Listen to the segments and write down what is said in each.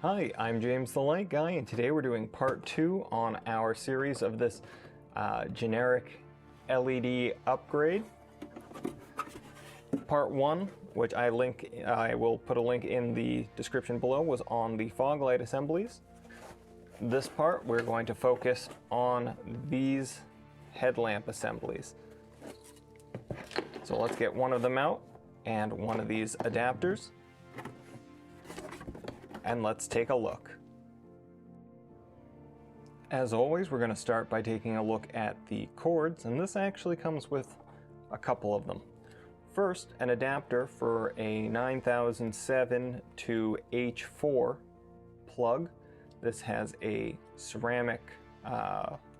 Hi, I'm James the Light Guy, and today we're doing part 2 on our series of this generic LED upgrade. Part 1, which I will put a link in the description below, was on the fog light assemblies. This part we're going to focus on these headlamp assemblies. So let's get one of them out and one of these adapters, and let's take a look. As always, we're going to start by taking a look at the cords, and this actually comes with a couple of them. First, an adapter for a 9007 to H4 plug. This has a ceramic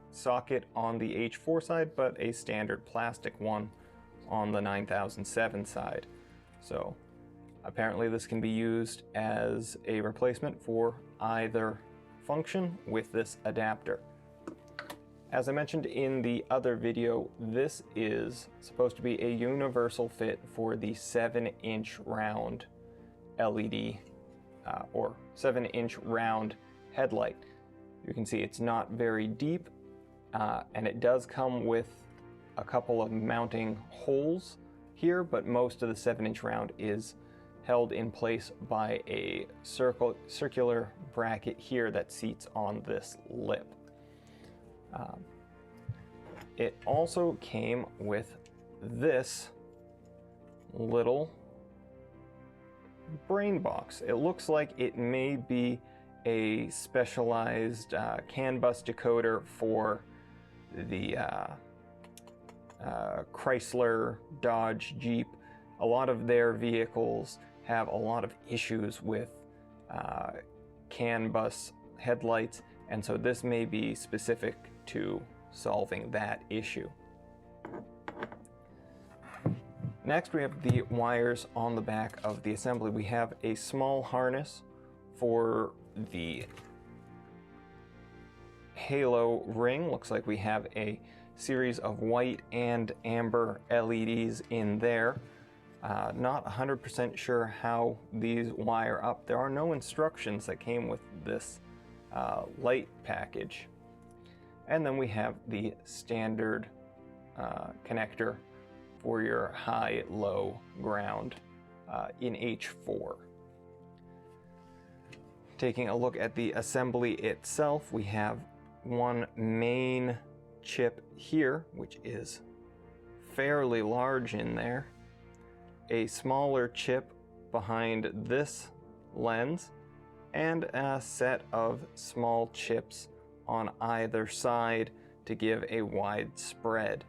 socket on the H4 side, but a standard plastic one on the 9007 side. So apparently this can be used as a replacement for either function with this adapter. As I mentioned in the other video, this is supposed to be a universal fit for the 7-inch round LED or 7-inch round headlight. You can see it's not very deep, and it does come with a couple of mounting holes here, but most of the 7-inch round is held in place by a circular bracket here that seats on this lip. It also came with this little brain box. It looks like it may be a specialized CAN bus decoder for the Chrysler, Dodge, Jeep. A lot of their vehicles have a lot of issues with CAN bus headlights, and so this may be specific to solving that issue. Next, we have the wires on the back of the assembly. We have a small harness for the halo ring. Looks like we have a series of white and amber LEDs in there. Not 100% sure how these wire up. There are no instructions that came with this light package. And then we have the standard connector for your high-low ground in H4. Taking a look at the assembly itself, we have one main chip here, which is fairly large in there, a smaller chip behind this lens, and a set of small chips on either side to give a wide spread.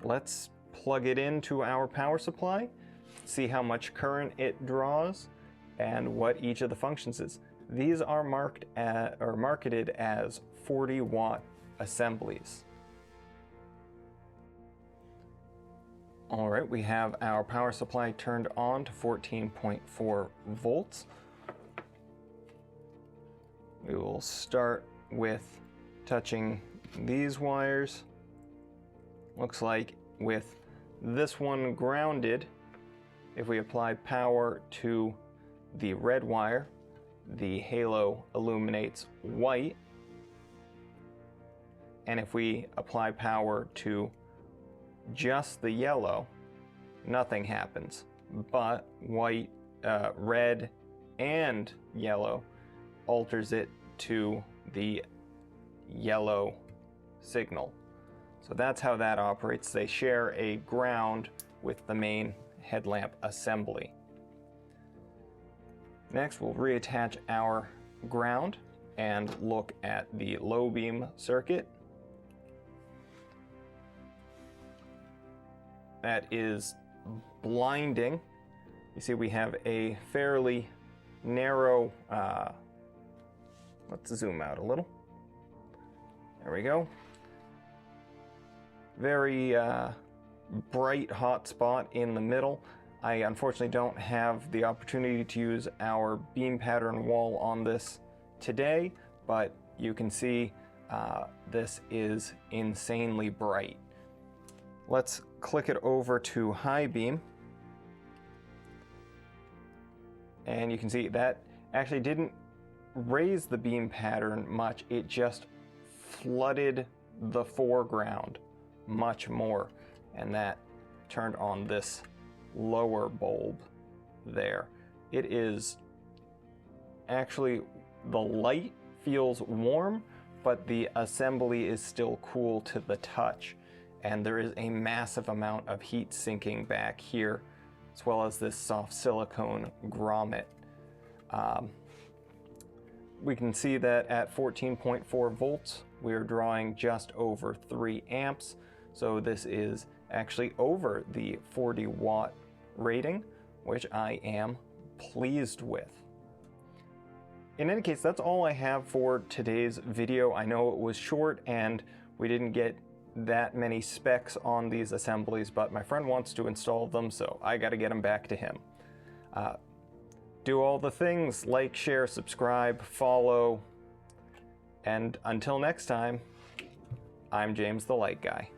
Let's plug it into our power supply, see how much current it draws, and what each of the functions is. These are marketed as 40-watt assemblies. All right, we have our power supply turned on to 14.4 volts. We will start with touching these wires. Looks like with this one grounded, if we apply power to the red wire, the halo illuminates white. And if we apply power to just the yellow, nothing happens. But white, red, and yellow alters it to the yellow signal. So that's how that operates. They share a ground with the main headlamp assembly. Next, we'll reattach our ground and look at the low beam circuit. That is blinding. You see we have a fairly narrow, let's zoom out a little. There we go. Very bright hot spot in the middle. I unfortunately don't have the opportunity to use our beam pattern wall on this today, but you can see this is insanely bright. Let's click it over to high beam. And you can see that actually didn't raise the beam pattern much, it just flooded the foreground much more, and that turned on this lower bulb there. It is actually, the light feels warm, but the assembly is still cool to the touch, and there is a massive amount of heat sinking back here, as well as this soft silicone grommet. We can see that at 14.4 volts, we are drawing just over 3 amps. So this is actually over the 40 watt rating, which I am pleased with. In any case, that's all I have for today's video. I know it was short and we didn't get that many specs on these assemblies, but my friend wants to install them, so I gotta get them back to him. Do all the things, like, share, subscribe, follow, and until next time, I'm James the Light Guy.